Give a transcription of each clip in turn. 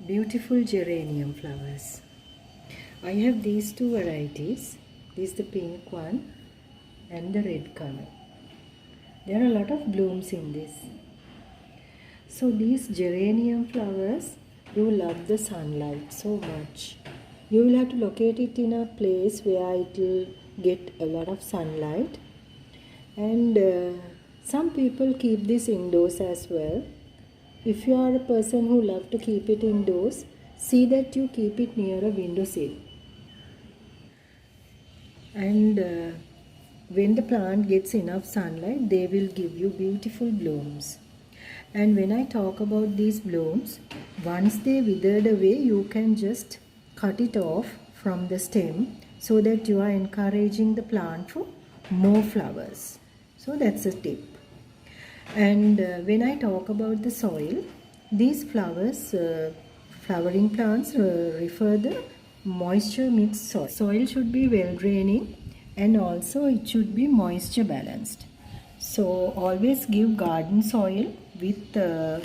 Beautiful geranium flowers. I have these two varieties. This is the pink one and the red color. There are a lot of blooms in this. So these geranium flowers, you love the sunlight so much. You will have to locate it in a place where it will get a lot of sunlight. And some people keep this indoors as well. If you are a person who loves to keep it indoors, see that you keep it near a windowsill. And when the plant gets enough sunlight, they will give you beautiful blooms. And when I talk about these blooms, once they withered away, you can just cut it off from the stem so that you are encouraging the plant for more flowers. So that's a tip. And when I talk about the soil, these flowers, flowering plants refer the moisture mixed soil. Soil should be well draining and also it should be moisture balanced. So always give garden soil with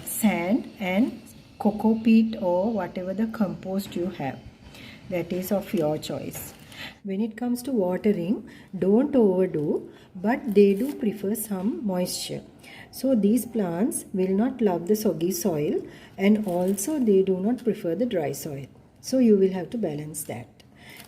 sand and cocoa peat or whatever the compost you have. That is of your choice. When it comes to watering, don't overdo, but they do prefer some moisture. So these plants will not love the soggy soil and also they do not prefer the dry soil. So you will have to balance that.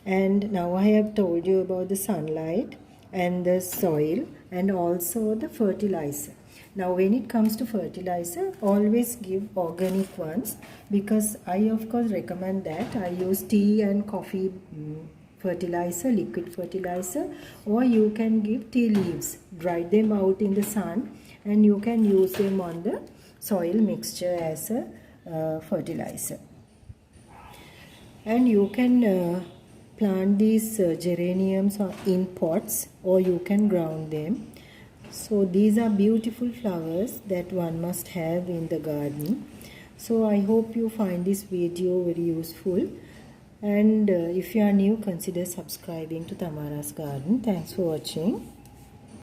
And now I have told you about the sunlight and the soil and also the fertilizer. Now when it comes to fertilizer, always give organic ones, because I of course recommend that. I use tea and coffee fertilizer, liquid fertilizer, or you can give tea leaves, dry them out in the sun and you can use them on the soil mixture as a fertilizer. And you can plant these geraniums in pots or you can ground them. So these are beautiful flowers that one must have in the garden. So I hope you find this video very useful. And if you are new, consider subscribing to Thamara's Garden. Thanks for watching.